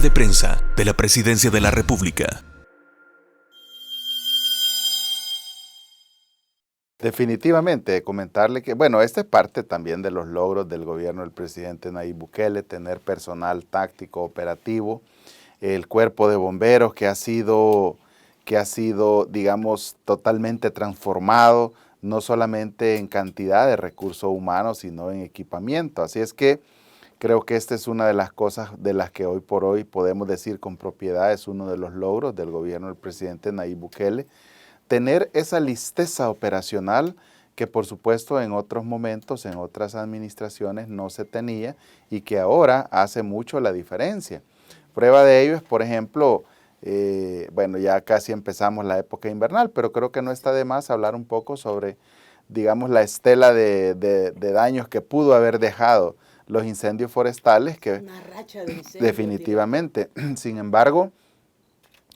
de prensa de la Presidencia de la República. Definitivamente, comentarle que, bueno, esta es parte también de los logros del gobierno del presidente Nayib Bukele, tener personal táctico, operativo, el cuerpo de bomberos que ha sido, digamos, totalmente transformado, no solamente en cantidad de recursos humanos, sino en equipamiento. Así es que creo que esta es una de las cosas de las que hoy por hoy podemos decir con propiedad, es uno de los logros del gobierno del presidente Nayib Bukele, tener esa listeza operacional que por supuesto en otros momentos, en otras administraciones no se tenía y que ahora hace mucho la diferencia. Prueba de ello es, por ejemplo, bueno, ya casi empezamos la época invernal, pero creo que no está de más hablar un poco sobre, digamos, la estela de daños que pudo haber dejado los incendios forestales. Que una racha de incendios. Definitivamente. Sin embargo,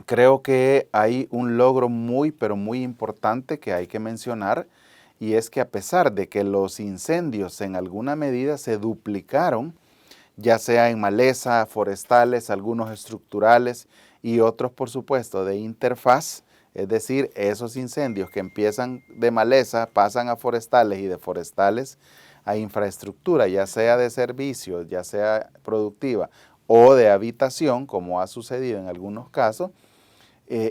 creo que hay un logro muy, pero muy importante que hay que mencionar, y es que a pesar de que los incendios en alguna medida se duplicaron, ya sea en maleza, forestales, algunos estructurales y otros, por supuesto, de interfaz, es decir, esos incendios que empiezan de maleza, pasan a forestales y de forestales a infraestructura, ya sea de servicios, ya sea productiva o de habitación, como ha sucedido en algunos casos.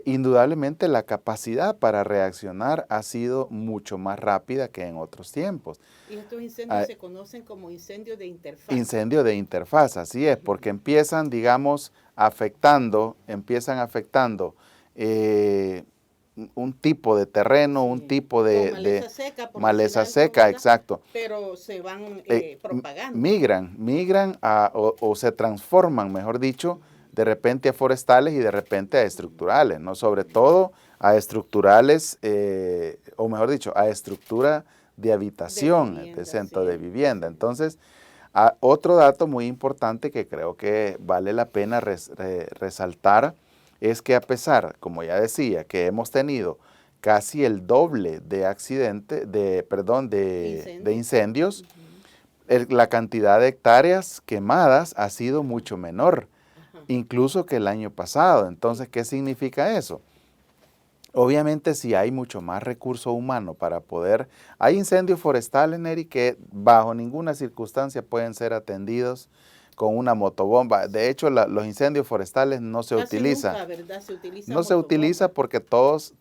Indudablemente la capacidad para reaccionar ha sido mucho más rápida que en otros tiempos. Y estos incendios se conocen como incendios de interfaz. Incendio de interfaz, así es, porque empiezan, digamos, empiezan afectando un tipo de terreno, sí, un tipo de maleza seca, exacto. Pero se van propagando. Migran o se transforman, mejor dicho, de repente a forestales y de repente a estructurales, ¿no? Sobre todo a estructurales, o mejor dicho, a estructura de habitación, de centro de vivienda. Entonces, otro dato muy importante que creo que vale la pena resaltar es que a pesar, como ya decía, que hemos tenido casi el doble de de incendios, la cantidad de hectáreas quemadas ha sido mucho menor, incluso que el año pasado. Entonces, ¿qué significa eso? Obviamente, si hay mucho más recurso humano para poder... Hay incendios forestales, Neri, que bajo ninguna circunstancia pueden ser atendidos con una motobomba. De hecho, los incendios forestales no se utilizan. Nunca, ¿verdad? No se utiliza porque todos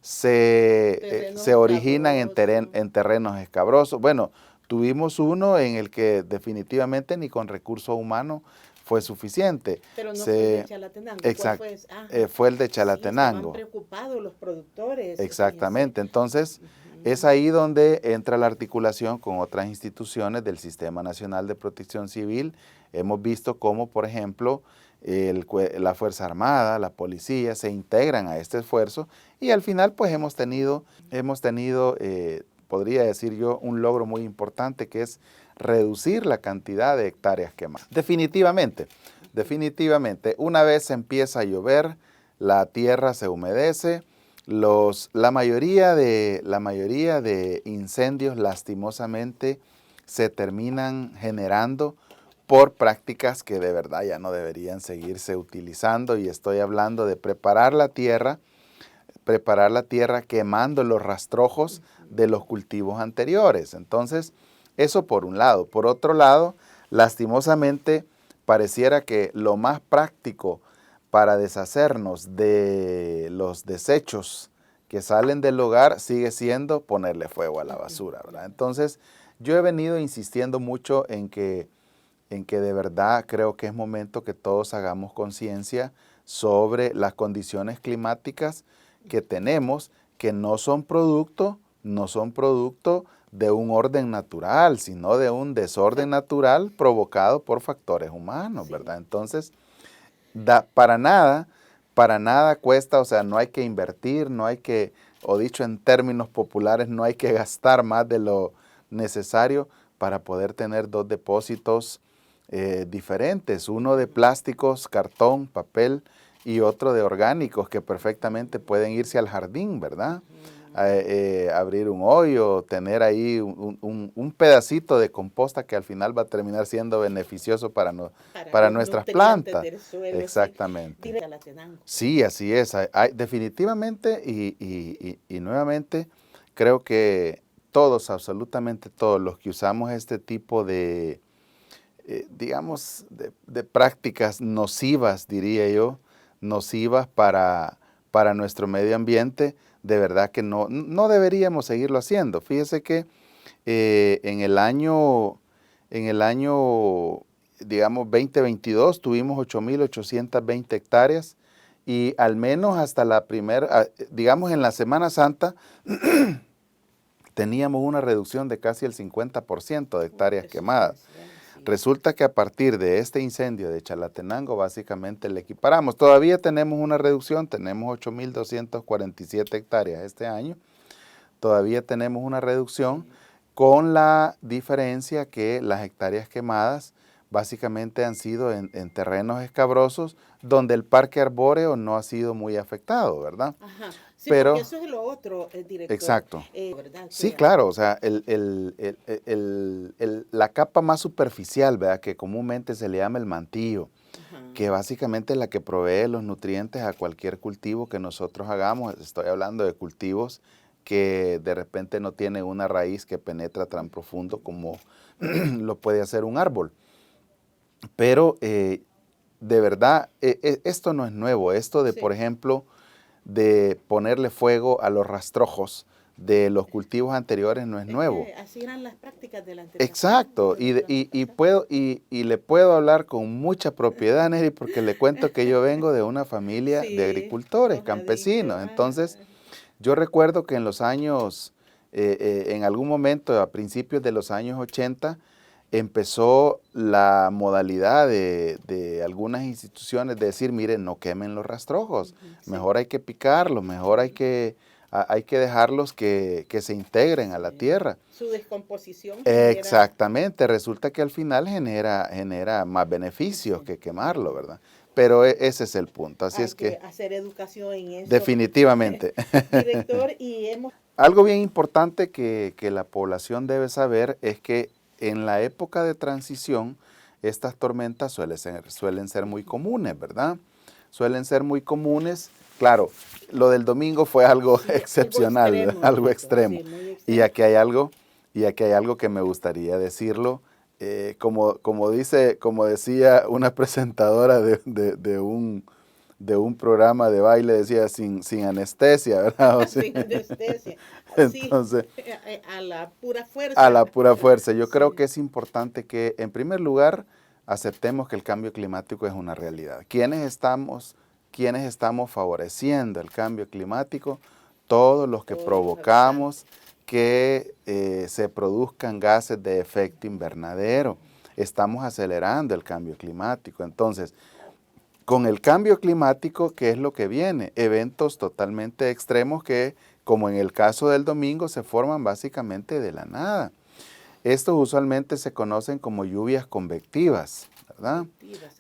se originan en terrenos escabrosos. Bueno, tuvimos uno en el que definitivamente ni con recurso humano fue suficiente. Pero no fue el de Chalatenango. Exacto. Fue el de Chalatenango. Sí, estaban preocupados los productores. Exactamente. Entonces, es ahí donde entra la articulación con otras instituciones del Sistema Nacional de Protección Civil. Hemos visto cómo, por ejemplo, la Fuerza Armada, la policía se integran a este esfuerzo y al final pues hemos tenido, podría decir yo, un logro muy importante que es reducir la cantidad de hectáreas quemadas. Definitivamente, una vez empieza a llover, la tierra se humedece, la mayoría de incendios lastimosamente se terminan generando por prácticas que de verdad ya no deberían seguirse utilizando, y estoy hablando de preparar la tierra quemando los rastrojos de los cultivos anteriores. Entonces, eso por un lado. Por otro lado, lastimosamente, pareciera que lo más práctico para deshacernos de los desechos que salen del hogar sigue siendo ponerle fuego a la basura, ¿verdad? Entonces, yo he venido insistiendo mucho en que de verdad creo que es momento que todos hagamos conciencia sobre las condiciones climáticas que tenemos, que no son producto de un orden natural, sino de un desorden natural provocado por factores humanos, ¿verdad? Entonces, para nada cuesta, o sea, no hay que invertir, o dicho en términos populares, no hay que gastar más de lo necesario para poder tener dos depósitos diferentes, uno de plásticos, cartón, papel y otro de orgánicos que perfectamente pueden irse al jardín, ¿verdad? abrir un hoyo, tener ahí un pedacito de composta que al final va a terminar siendo beneficioso para los nuestras nutrientes plantas. del suelo, Exactamente. Chalatenango. Sí, así es. Definitivamente y nuevamente creo que todos, absolutamente todos los que usamos este tipo de, digamos, de prácticas nocivas, diría yo, nocivas para nuestro medio ambiente, de verdad que no deberíamos seguirlo haciendo. Fíjese que en el año, digamos, 2022 tuvimos 8.820 hectáreas y al menos hasta la primera, digamos, en la Semana Santa, teníamos una reducción de casi el 50% de hectáreas quemadas. Resulta que a partir de este incendio de Chalatenango, básicamente le equiparamos. Todavía tenemos una reducción, tenemos 8.247 hectáreas este año. Todavía tenemos una reducción con la diferencia que las hectáreas quemadas básicamente han sido en terrenos escabrosos donde el parque arbóreo no ha sido muy afectado, ¿verdad? Ajá. Sí, pero porque eso es lo otro, director. Exacto. ¿Verdad? Sí, claro, o sea, la capa más superficial, ¿verdad? Que comúnmente se le llama el mantillo, que básicamente es la que provee los nutrientes a cualquier cultivo que nosotros hagamos. Estoy hablando de cultivos que de repente no tienen una raíz que penetra tan profundo como lo puede hacer un árbol. Pero de verdad, esto no es nuevo. Esto de, por ejemplo, de ponerle fuego a los rastrojos de los cultivos anteriores no es nuevo. Así eran las prácticas del antepasado. Exacto, y le puedo hablar con mucha propiedad, Neri, porque le cuento que yo vengo de una familia de agricultores, campesinos. Entonces, yo recuerdo que en los años, en algún momento, a principios de los años 80, empezó la modalidad de algunas instituciones de decir, miren, no quemen los rastrojos, mejor hay que picarlos, mejor hay que dejarlos que se integren a la tierra. Su descomposición. Exactamente, resulta que al final genera más beneficios que quemarlo, ¿verdad? Pero ese es el punto, así es que hacer educación en eso. Definitivamente. Director, Algo bien importante que la población debe saber es que en la época de transición, estas tormentas suelen ser muy comunes, ¿verdad? Suelen ser muy comunes. Claro, lo del domingo fue algo excepcional, algo extremo. Sí, y aquí hay algo que me gustaría decirlo. Como decía una presentadora de un programa de baile, decía sin anestesia, ¿verdad? O sea, sin anestesia. Entonces, a la pura fuerza. A la pura fuerza. Yo creo que es importante que, en primer lugar, aceptemos que el cambio climático es una realidad. ¿Quiénes estamos favoreciendo el cambio climático? Todos los que provocamos que se produzcan gases de efecto invernadero. Estamos acelerando el cambio climático. Entonces, con el cambio climático, ¿qué es lo que viene? Eventos totalmente extremos que, como en el caso del domingo, se forman básicamente de la nada. Estos usualmente se conocen como lluvias convectivas, ¿verdad?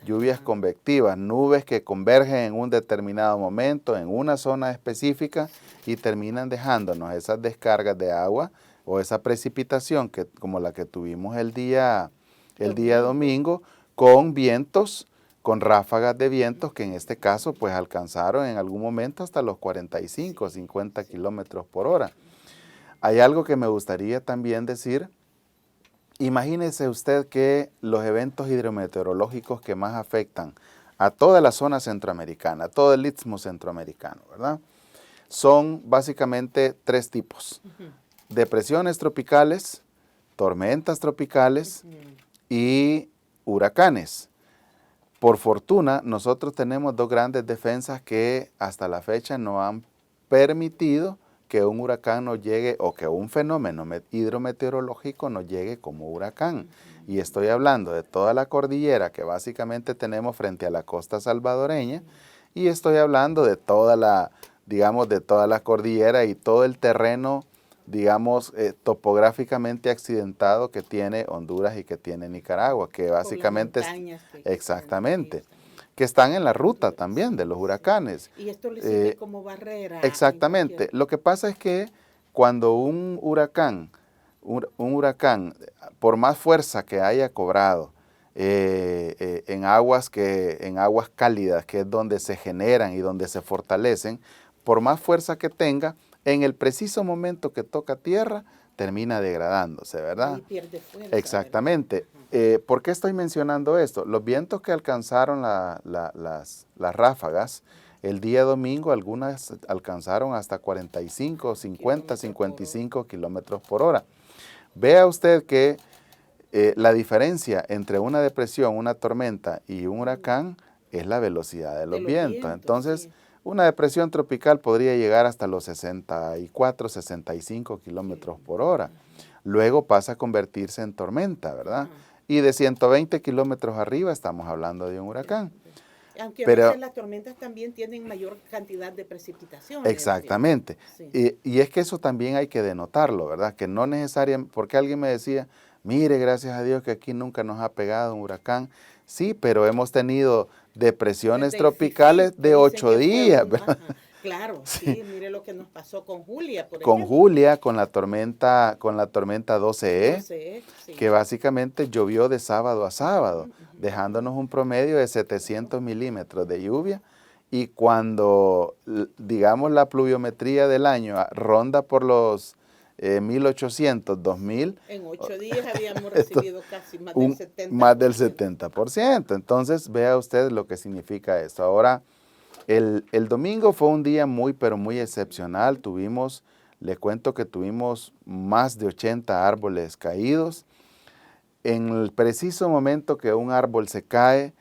Lluvias convectivas, nubes que convergen en un determinado momento, en una zona específica y terminan dejándonos esas descargas de agua o esa precipitación como la que tuvimos el día domingo, con vientos, con ráfagas de vientos que en este caso pues alcanzaron en algún momento hasta los 45 o 50 kilómetros por hora. Hay algo que me gustaría también decir. Imagínese usted que los eventos hidrometeorológicos que más afectan a toda la zona centroamericana, todo el istmo centroamericano, ¿verdad? Son básicamente tres tipos: depresiones tropicales, tormentas tropicales y huracanes. Por fortuna, nosotros tenemos dos grandes defensas que hasta la fecha no han permitido que un huracán nos llegue o que un fenómeno hidrometeorológico nos llegue como huracán. Y estoy hablando de toda la cordillera que básicamente tenemos frente a la costa salvadoreña, y estoy hablando de toda la cordillera y todo el terreno, digamos, topográficamente accidentado que tiene Honduras y que tiene Nicaragua, que básicamente exactamente, que están en la ruta también de los huracananes. Y esto le sirve como barrera. Exactamente. Lo que pasa es que cuando un huracán, por más fuerza que haya cobrado, en aguas cálidas, que es donde se generan y donde se fortalecen, por más fuerza que tenga, en el preciso momento que toca tierra, termina degradándose, ¿verdad? Y pierde fuerza. Exactamente. ¿Por qué estoy mencionando esto? Los vientos que alcanzaron las ráfagas, el día domingo algunas alcanzaron hasta 45, 50, 55 kilómetros por hora. Vea usted que la diferencia entre una depresión, una tormenta y un huracán es la velocidad de los vientos. Entonces, sí, una depresión tropical podría llegar hasta los 64, 65 kilómetros por hora. Luego pasa a convertirse en tormenta, ¿verdad? Y de 120 kilómetros arriba estamos hablando de un huracán. Aunque a veces las tormentas también tienen mayor cantidad de precipitación. Exactamente. Sí. Y es que eso también hay que denotarlo, ¿verdad? Que no necesariamente, porque alguien me decía, mire, gracias a Dios que aquí nunca nos ha pegado un huracán. Sí, pero hemos tenido depresiones tropicales de 8 días, ¿verdad? Claro, sí, mire lo que nos pasó con Julia, por con ejemplo. Julia, con la tormenta 12E, sí, que básicamente llovió de sábado a sábado, dejándonos un promedio de 700 milímetros de lluvia. Y cuando, digamos, la pluviometría del año ronda por los 1800, 2000. En 8 días habíamos recibido casi más del 70%. Más del 70%. Entonces, vea usted lo que significa esto. Ahora, el domingo fue un día muy, pero muy excepcional. Le cuento que tuvimos más de 80 árboles caídos. En el preciso momento que un árbol se cae,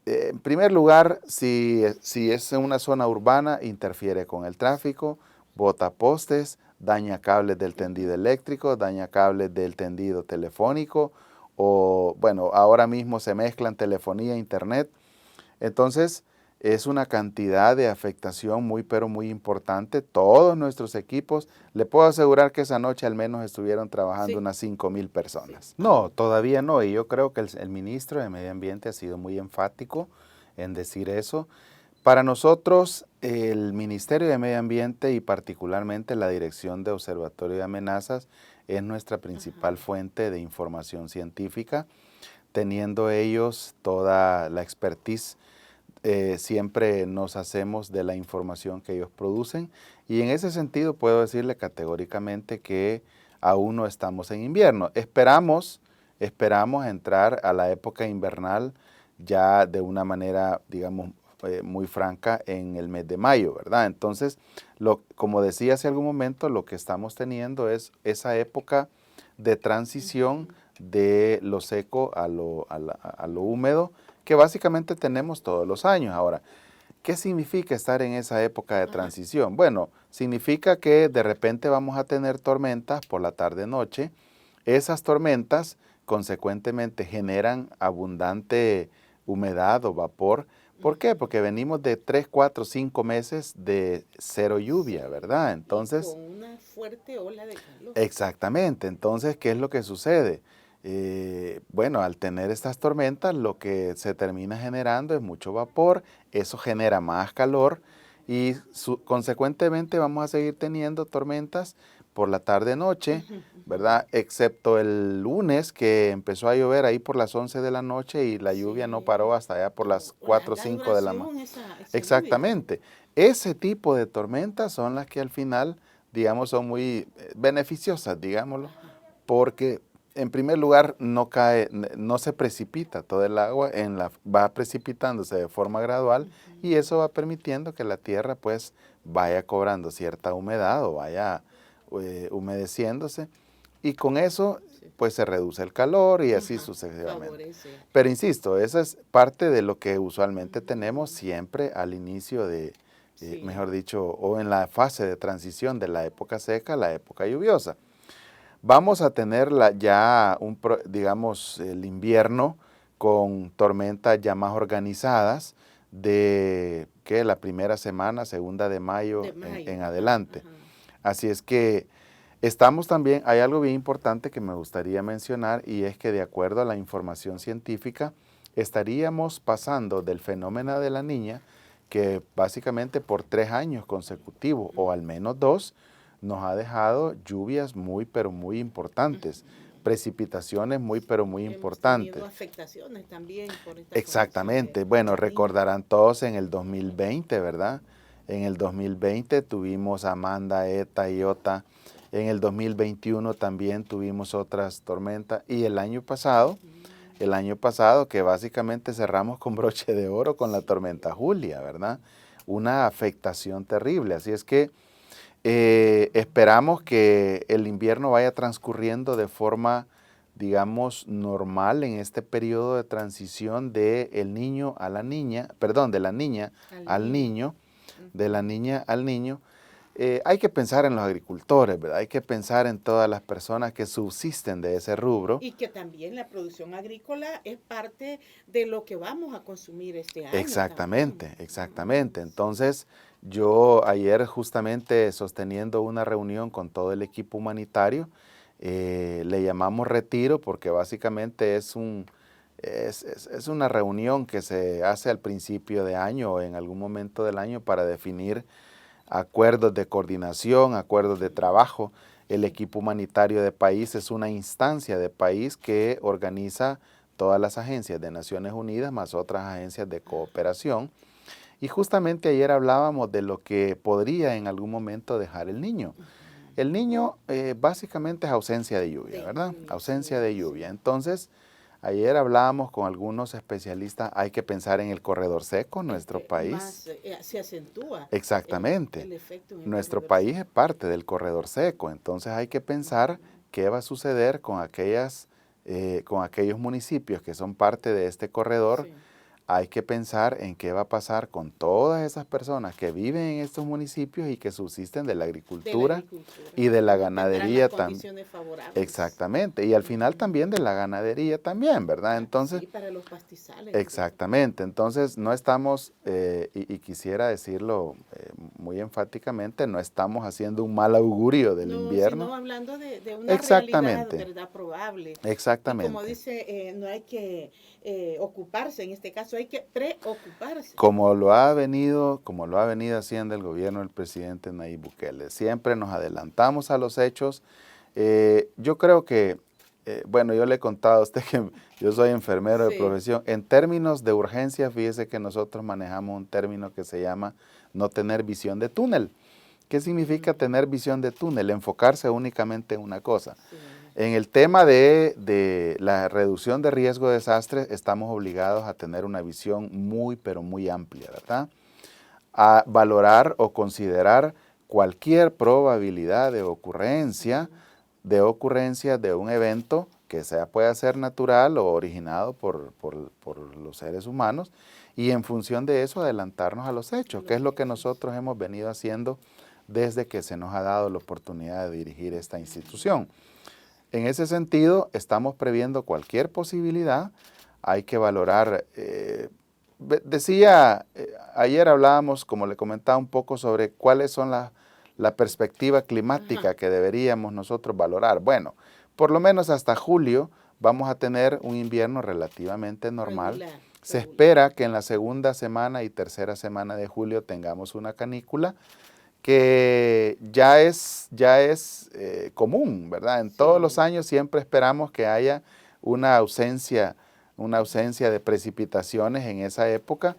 en primer lugar, si es en una zona urbana, interfiere con el tráfico, bota postes, daña cables del tendido eléctrico, daña cables del tendido telefónico, o bueno, ahora mismo se mezclan telefonía e internet. Entonces, es una cantidad de afectación muy, pero muy importante. Todos nuestros equipos, le puedo asegurar que esa noche al menos estuvieron trabajando unas 5,000 personas. Sí. No, todavía no, y yo creo que el ministro de Medio Ambiente ha sido muy enfático en decir eso. Para nosotros, el Ministerio de Medio Ambiente y particularmente la Dirección de Observatorio de Amenazas es nuestra principal fuente de información científica, teniendo ellos toda la expertise. Siempre nos hacemos de la información que ellos producen y en ese sentido puedo decirle categóricamente que aún no estamos en invierno. Esperamos entrar a la época invernal ya de una manera, digamos, muy franca en el mes de mayo, ¿verdad? Entonces, como decía hace algún momento, lo que estamos teniendo es esa época de transición de lo seco a lo húmedo, que básicamente tenemos todos los años. Ahora, ¿qué significa estar en esa época de transición? Bueno, significa que de repente vamos a tener tormentas por la tarde-noche. Esas tormentas, consecuentemente, generan abundante humedad o vapor. ¿Por qué? Porque venimos de 3, 4, 5 meses de cero lluvia, ¿verdad? Entonces, con una fuerte ola de calor. Exactamente. Entonces, ¿qué es lo que sucede? Bueno, al tener estas tormentas, lo que se termina generando es mucho vapor, eso genera más calor y consecuentemente vamos a seguir teniendo tormentas por la tarde-noche, ¿verdad? Excepto el lunes que empezó a llover ahí por las 11 de la noche y la lluvia no paró hasta allá por las 4 o 5 de la mañana. Exactamente. Ese tipo de tormentas son las que al final, digamos, son muy beneficiosas, digámoslo, porque en primer lugar, no se precipita todo el agua, va precipitándose de forma gradual y eso va permitiendo que la tierra pues vaya cobrando cierta humedad o vaya humedeciéndose y con eso pues se reduce el calor y así sucesivamente. Pero insisto, esa es parte de lo que usualmente tenemos siempre al inicio de, mejor dicho, o en la fase de transición de la época seca a la época lluviosa. Vamos a tener digamos, el invierno con tormentas ya más organizadas de la primera semana, segunda de mayo en adelante. Así es que estamos también, hay algo bien importante que me gustaría mencionar y es que de acuerdo a la información científica, estaríamos pasando del fenómeno de la Niña, que básicamente por 3 años consecutivos o al menos 2, nos ha dejado lluvias muy, pero muy importantes, precipitaciones muy, pero muy importantes. Hemos tenido afectaciones también por esta Exactamente. Bueno, recordarán todos en el 2020, ¿verdad? En el 2020 tuvimos Amanda, Eta y Iota. En el 2021 también tuvimos otras tormentas. Y el año pasado que básicamente cerramos con broche de oro con la tormenta Julia, ¿verdad? Una afectación terrible. Así es que esperamos que el invierno vaya transcurriendo de forma, digamos, normal en este periodo de transición del niño a la niña, perdón, de la niña al niño, de la niña al niño. Hay que pensar en los agricultores, ¿verdad? Hay que pensar en todas las personas que subsisten de ese rubro. Y que también la producción agrícola es parte de lo que vamos a consumir este año. Exactamente, también. exactamente. Entonces, yo ayer justamente sosteniendo una reunión con todo el equipo humanitario, le llamamos retiro porque básicamente es una reunión que se hace al principio de año o en algún momento del año para definir acuerdos de coordinación, acuerdos de trabajo. El equipo humanitario de país es una instancia de país que organiza todas las agencias de Naciones Unidas más otras agencias de cooperación. Y justamente ayer hablábamos de lo que podría en algún momento dejar el niño. El niño básicamente es ausencia de lluvia, ¿verdad? Ausencia de lluvia. Entonces, ayer hablábamos con algunos especialistas, hay que pensar en el corredor seco en nuestro país. Más, se acentúa. Exactamente. El efecto en Nuestro país es parte del corredor seco, entonces hay que pensar qué va a suceder con aquellos municipios que son parte de este corredor. Sí. Hay que pensar en qué va a pasar con todas esas personas que viven en estos municipios y que subsisten de la agricultura, y de la ganadería también. Exactamente, y al final también de la ganadería también, ¿verdad? Entonces, sí, para los pastizales. Exactamente, entonces no estamos, y quisiera decirlo muy enfáticamente, no estamos haciendo un mal augurio del invierno. Sino hablando de una realidad, ¿verdad? Probable. Exactamente. Y como dice, no hay que ocuparse, en este caso hay que preocuparse. Como lo ha venido haciendo el gobierno del presidente Nayib Bukele. Siempre nos adelantamos a los hechos. Yo creo que, bueno, yo le he contado a usted que yo soy enfermero de profesión. En términos de urgencia, fíjese que nosotros manejamos un término que se llama no tener visión de túnel. ¿Qué significa tener visión de túnel? Enfocarse únicamente en una cosa. Sí. En el tema de la reducción de riesgo de desastres, estamos obligados a tener una visión muy, pero muy amplia, ¿verdad? A valorar o considerar cualquier probabilidad de ocurrencia de un evento que pueda ser natural o originado por los seres humanos, y en función de eso adelantarnos a los hechos, que es lo que nosotros hemos venido haciendo desde que se nos ha dado la oportunidad de dirigir esta institución. En ese sentido, estamos previendo cualquier posibilidad, hay que valorar. Ayer hablábamos, como le comentaba, un poco sobre cuáles son la perspectiva climática que deberíamos nosotros valorar. Bueno, por lo menos hasta julio vamos a tener un invierno relativamente normal. Se espera que en la segunda semana y tercera semana de julio tengamos una canícula que ya es común, ¿verdad? En todos los años siempre esperamos que haya una ausencia de precipitaciones en esa época.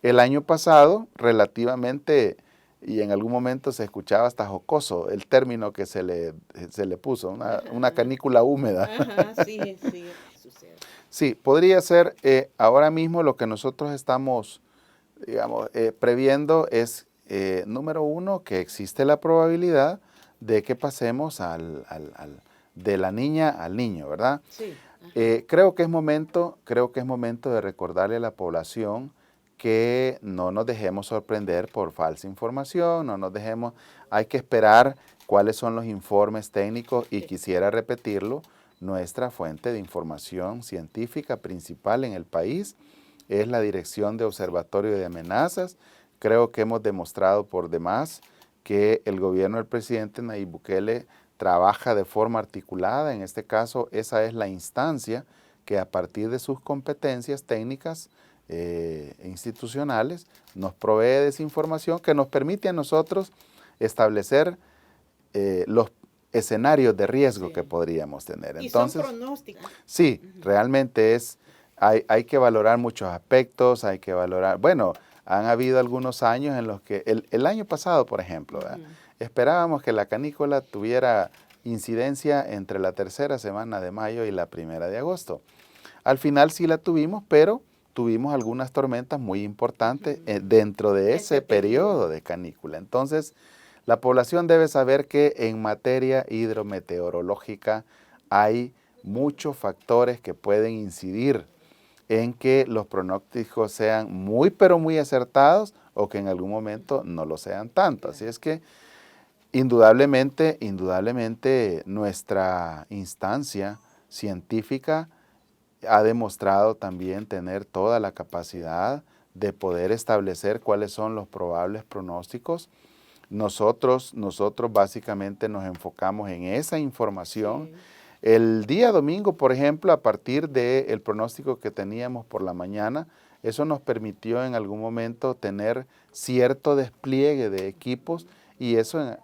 El año pasado, relativamente, y en algún momento se escuchaba hasta jocoso el término que se le puso, una canícula húmeda. Sí, sucede. Sí, podría ser. Ahora mismo lo que nosotros estamos, digamos, previendo es, número uno, que existe la probabilidad de que pasemos de la niña al niño, ¿verdad? Sí. Creo que es momento de recordarle a la población que no nos dejemos sorprender por falsa información, hay que esperar cuáles son los informes técnicos, y quisiera repetirlo, nuestra fuente de información científica principal en el país es la Dirección de Observatorio de Amenazas. Creo que hemos demostrado por demás que el gobierno del presidente Nayib Bukele trabaja de forma articulada. En este caso, esa es la instancia que a partir de sus competencias técnicas institucionales nos provee de esa información que nos permite a nosotros establecer los escenarios de riesgo Sí. que podríamos tener. Y Entonces, son pronósticos. sí, realmente hay que valorar muchos aspectos, hay que valorar, bueno, han habido algunos años en los que, el año pasado, por ejemplo, ¿verdad? Esperábamos que la canícula tuviera incidencia entre la tercera semana de mayo y la primera de agosto. Al final sí la tuvimos, pero tuvimos algunas tormentas muy importantes dentro de ese periodo de canícula. Entonces, la población debe saber que en materia hidrometeorológica hay muchos factores que pueden incidir en que los pronósticos sean muy, pero muy acertados o que en algún momento no lo sean tanto. Así es que indudablemente nuestra instancia científica ha demostrado también tener toda la capacidad de poder establecer cuáles son los probables pronósticos. Nosotros básicamente nos enfocamos en esa información. Sí. El día domingo, por ejemplo, a partir del pronóstico que teníamos por la mañana, eso nos permitió en algún momento tener cierto despliegue de equipos y eso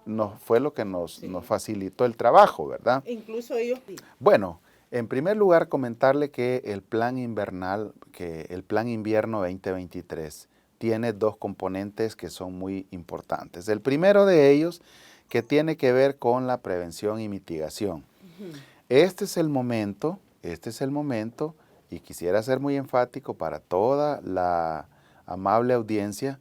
fue lo que nos facilitó el trabajo, ¿verdad? Incluso ellos. Bueno, en primer lugar comentarle que el plan invierno 2023 tiene dos componentes que son muy importantes. El primero de ellos que tiene que ver con la prevención y mitigación. Este es el momento, y quisiera ser muy enfático para toda la amable audiencia,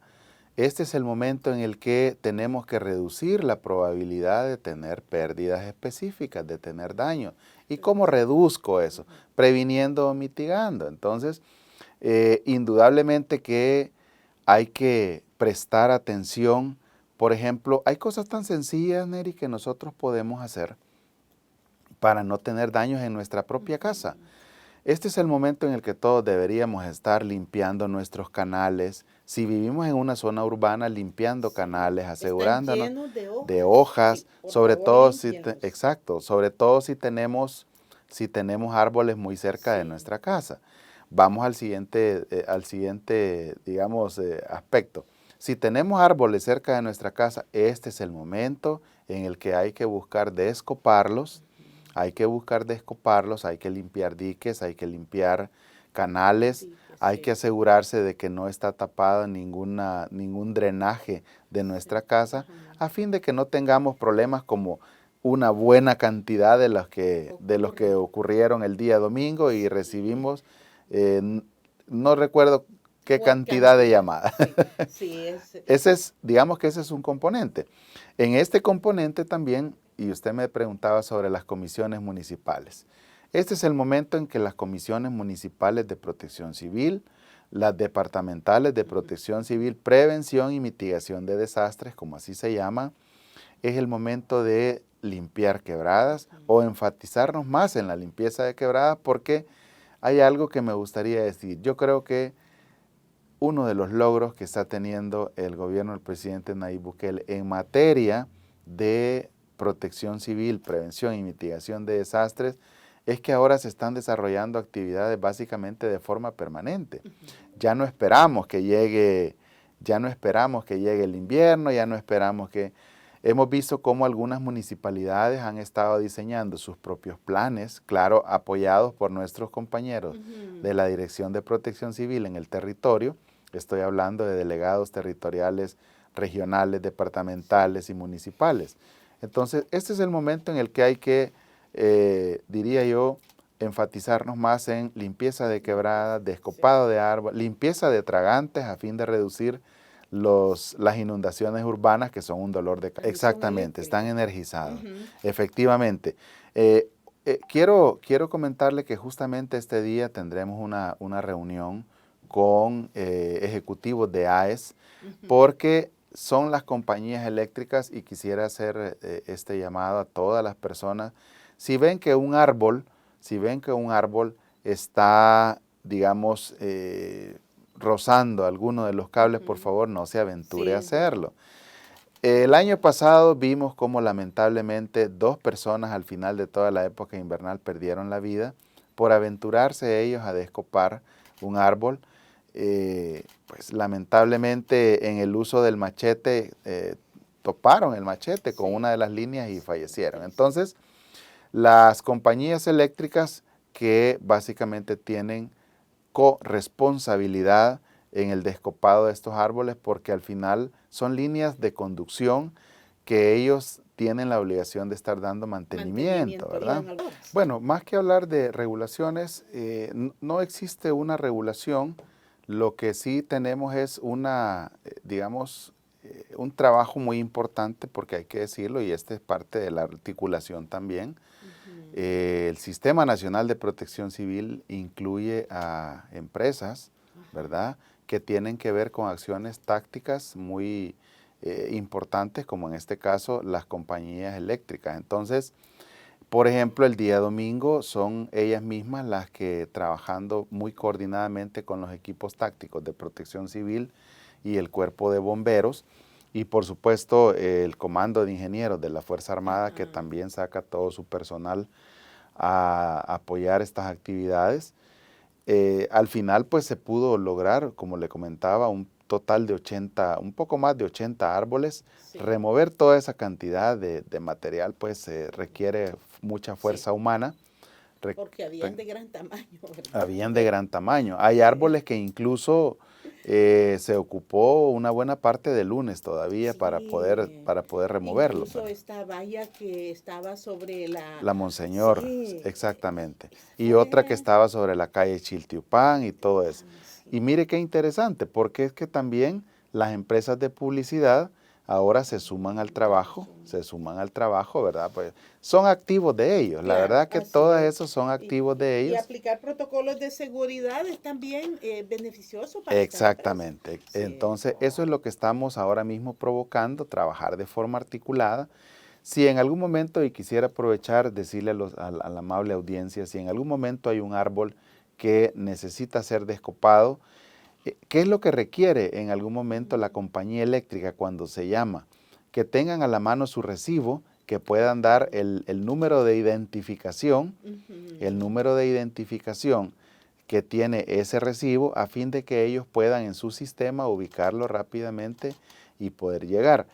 este es el momento en el que tenemos que reducir la probabilidad de tener pérdidas específicas, de tener daño. ¿Y cómo reduzco eso? Previniendo o mitigando. Entonces, indudablemente que hay que prestar atención. Por ejemplo, hay cosas tan sencillas, Neri, que nosotros podemos hacer para no tener daños en nuestra propia casa. Este es el momento en el que todos deberíamos estar limpiando nuestros canales. Si vivimos en una zona urbana, limpiando canales, asegurándonos de hojas, sobre todo sobre todo si tenemos árboles muy cerca de nuestra casa. Vamos al siguiente, digamos, aspecto. Si tenemos árboles cerca de nuestra casa, este es el momento en el que hay que buscar descoparlos. Hay que limpiar diques, hay que limpiar canales, hay que asegurarse de que no está tapado ningún drenaje de nuestra casa, a fin de que no tengamos problemas como una buena cantidad de los que ocurrieron el día domingo y recibimos, no recuerdo qué cantidad de llamadas. Digamos que ese es un componente. En este componente también, y usted me preguntaba sobre las comisiones municipales. Este es el momento en que las comisiones municipales de protección civil, las departamentales de protección civil, prevención y mitigación de desastres, como así se llama, es el momento de limpiar quebradas o enfatizarnos más en la limpieza de quebradas, porque hay algo que me gustaría decir. Yo creo que uno de los logros que está teniendo el gobierno del presidente Nayib Bukele en materia de protección civil, prevención y mitigación de desastres, es que ahora se están desarrollando actividades básicamente de forma permanente. Ya no esperamos que llegue el invierno, hemos visto cómo algunas municipalidades han estado diseñando sus propios planes, claro, apoyados por nuestros compañeros de la Dirección de Protección Civil en el territorio. Estoy hablando de delegados territoriales, regionales, departamentales y municipales. Entonces, este es el momento en el que hay que, diría yo, enfatizarnos más en limpieza de quebradas, descopado de árboles, limpieza de tragantes a fin de reducir las inundaciones urbanas, que son un dolor de cabeza. Exactamente, están energizados, efectivamente. Quiero comentarle que justamente este día tendremos una reunión con ejecutivos de AES, porque son las compañías eléctricas, y quisiera hacer este llamado a todas las personas. Si ven que un árbol está, digamos, rozando alguno de los cables, por favor no se aventure a hacerlo. El año pasado vimos cómo lamentablemente 2 personas al final de toda la época invernal perdieron la vida por aventurarse ellos a descopar un árbol. Pues lamentablemente en el uso del machete toparon el machete con una de las líneas y fallecieron. Entonces, las compañías eléctricas que básicamente tienen corresponsabilidad en el descopado de estos árboles, porque al final son líneas de conducción que ellos tienen la obligación de estar dando mantenimiento, ¿verdad? Bueno, más que hablar de regulaciones, no existe una regulación. Lo que sí tenemos es una, digamos, un trabajo muy importante, porque hay que decirlo, y este es parte de la articulación también. El Sistema Nacional de Protección Civil incluye a empresas, ¿verdad?, que tienen que ver con acciones tácticas muy importantes, como en este caso las compañías eléctricas. Entonces, por ejemplo, el día domingo son ellas mismas las que, trabajando muy coordinadamente con los equipos tácticos de Protección Civil y el Cuerpo de Bomberos, y por supuesto el Comando de Ingenieros de la Fuerza Armada, que también saca todo su personal a apoyar estas actividades. Al final pues se pudo lograr, como le comentaba, un total de 80, un poco más de 80 árboles. Sí. Remover toda esa cantidad de material pues requiere mucha fuerza humana. Porque habían de gran tamaño, ¿verdad? Habían de gran tamaño. Hay árboles que incluso se ocupó una buena parte del lunes todavía, sí, para poder removerlos. Incluso esta valla que estaba sobre la Monseñor, sí, exactamente. Y otra que estaba sobre la calle Chiltiupán y todo eso. Sí. Y mire qué interesante, porque es que también las empresas de publicidad ahora se suman al trabajo, ¿verdad? Pues son activos de ellos, claro, la verdad que todos esos son activos de ellos. Y aplicar protocolos de seguridad es también beneficioso para exactamente. Entonces, eso es lo que estamos ahora mismo provocando, trabajar de forma articulada. Si en algún momento, y quisiera aprovechar, decirle a la amable audiencia, si en algún momento hay un árbol que necesita ser descopado, ¿qué es lo que requiere en algún momento la compañía eléctrica cuando se llama? Que tengan a la mano su recibo, que puedan dar el número de identificación, que tiene ese recibo, a fin de que ellos puedan en su sistema ubicarlo rápidamente y poder llegar.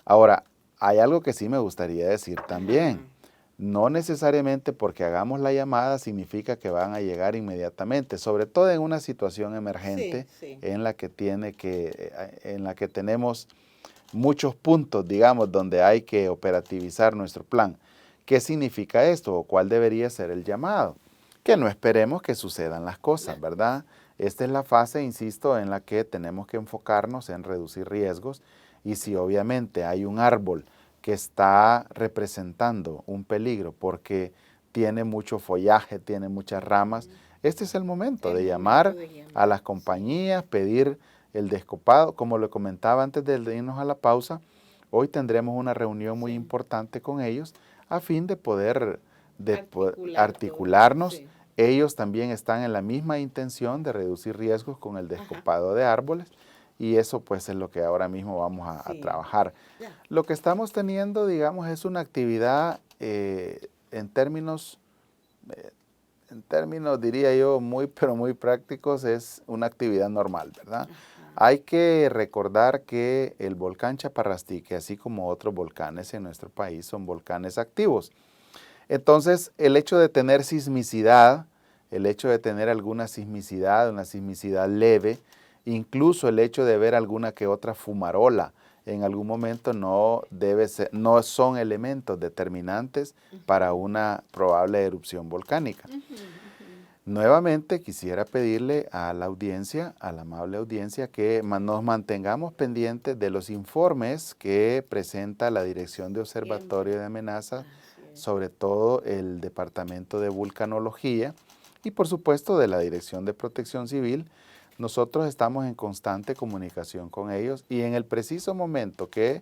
Ahora, hay algo que sí me gustaría decir también. No necesariamente porque hagamos la llamada significa que van a llegar inmediatamente, sobre todo en una situación emergente, sí, sí, en la que tenemos muchos puntos, digamos, donde hay que operativizar nuestro plan. ¿Qué significa esto o cuál debería ser el llamado? Que no esperemos que sucedan las cosas, ¿verdad? Esta es la fase, insisto, en la que tenemos que enfocarnos en reducir riesgos, y si obviamente hay un árbol que está representando un peligro porque tiene mucho follaje, tiene muchas ramas, este es el momento de llamar a las compañías, pedir el descopado. Como le comentaba antes de irnos a la pausa, hoy tendremos una reunión muy importante con ellos a fin de poder articularnos. Sí. Ellos también están en la misma intención de reducir riesgos con el descopado de árboles. Y eso pues es lo que ahora mismo vamos a trabajar. Lo que estamos teniendo, digamos, es una actividad en términos, diría yo, pero muy prácticos, es una actividad normal, ¿verdad? Hay que recordar que el volcán Chaparrastique, así como otros volcanes en nuestro país, son volcanes activos. Entonces, el hecho de tener sismicidad, el hecho de tener alguna sismicidad, una sismicidad leve, incluso el hecho de ver alguna que otra fumarola en algún momento no son elementos determinantes para una probable erupción volcánica. Nuevamente quisiera pedirle a la audiencia, a la amable audiencia, que nos mantengamos pendientes de los informes que presenta la Dirección de Observatorio de Amenazas, sobre todo el Departamento de Vulcanología y por supuesto de la Dirección de Protección Civil. Nosotros estamos en constante comunicación con ellos, y en el preciso momento que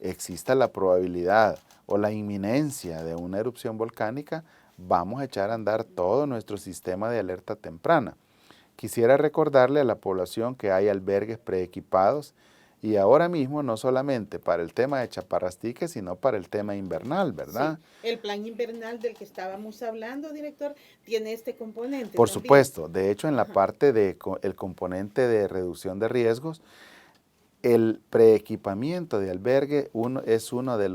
exista la probabilidad o la inminencia de una erupción volcánica, vamos a echar a andar todo nuestro sistema de alerta temprana. Quisiera recordarle a la población que hay albergues preequipados, y ahora mismo no solamente para el tema de Chaparrastique, sino para el tema invernal, ¿verdad? Sí. El plan invernal del que estábamos hablando, director, tiene este componente. Por supuesto. De hecho, en la parte del componente de reducción de riesgos, el preequipamiento de albergue es uno de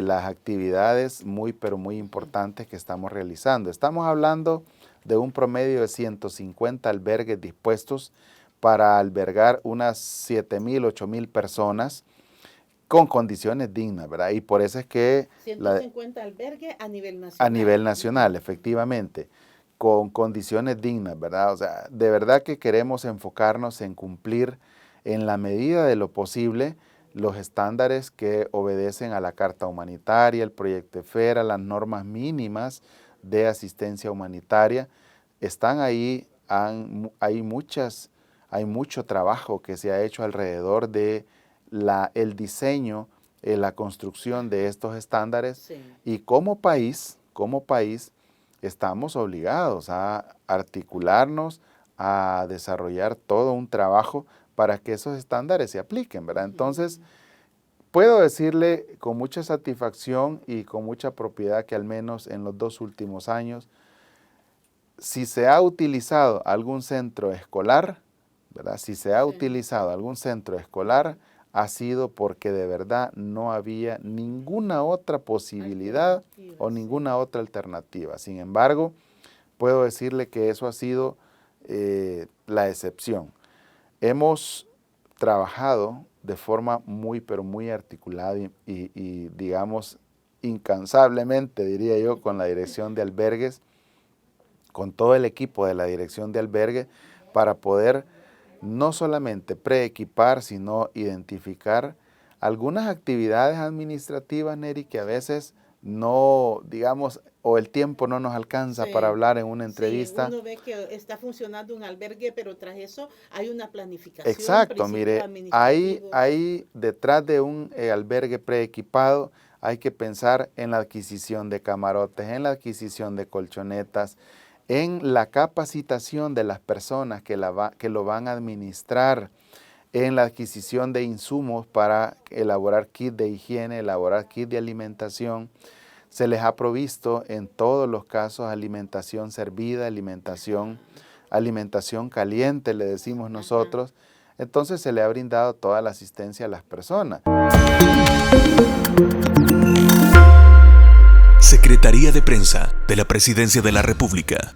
las actividades pero muy importantes que estamos realizando. Estamos hablando de un promedio de 150 albergues dispuestos para albergar unas 7,000, 8,000 personas con condiciones dignas, ¿verdad? Y por eso es que 150 albergues a nivel nacional. A nivel nacional, efectivamente, con condiciones dignas, ¿verdad? O sea, de verdad que queremos enfocarnos en cumplir en la medida de lo posible los estándares que obedecen a la Carta Humanitaria, el Proyecto EFERA, las normas mínimas de asistencia humanitaria. Están ahí, hay mucho trabajo que se ha hecho alrededor de el diseño, la construcción de estos estándares, sí. Y como país estamos obligados a articularnos, a desarrollar todo un trabajo para que esos estándares se apliquen, ¿verdad? Entonces, puedo decirle con mucha satisfacción y con mucha propiedad que al menos en los 2 últimos años, si se ha utilizado algún centro escolar, ¿verdad? Si se ha utilizado algún centro escolar, ha sido porque de verdad no había ninguna otra posibilidad o ninguna otra alternativa. Sin embargo, puedo decirle que eso ha sido la excepción. Hemos trabajado de forma pero muy articulada y digamos incansablemente, diría yo, con la dirección de albergues, con todo el equipo de la dirección de albergues, para poder no solamente preequipar, sino identificar algunas actividades administrativas, Neri, que a veces no, digamos, o el tiempo no nos alcanza para hablar en una entrevista. Sí, uno ve que está funcionando un albergue, pero tras eso hay una planificación. Exacto, mire, hay detrás de un albergue preequipado, hay que pensar en la adquisición de camarotes, en la adquisición de colchonetas, en la capacitación de las personas que lo van a administrar, en la adquisición de insumos para elaborar kit de higiene, elaborar kit de alimentación. Se les ha provisto en todos los casos alimentación servida, alimentación caliente, le decimos nosotros. Entonces se le ha brindado toda la asistencia a las personas. Secretaría de Prensa de la Presidencia de la República.